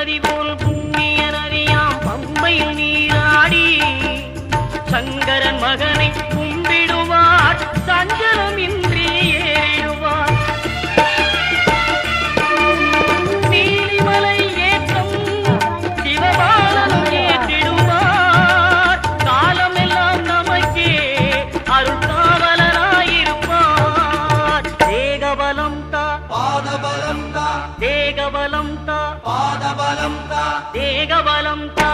நதி போல் புண்ணிய நதியாம் பம்பையில் நீராடி சங்கரன் மகனை கும்பிடுவார் சஞ்சலமின்றி ஏறிடுவார். நீலிமலை ஏற்றம் சிவபாலனும் ஏற்றிடுவார். காலமெல்லாம் நமக்கே அருள்காவலனாயிருப்பார். தேகபலம் தா பாதபலம் தா தேகபலம் தா பாதபலம் தா தேகபலம் தா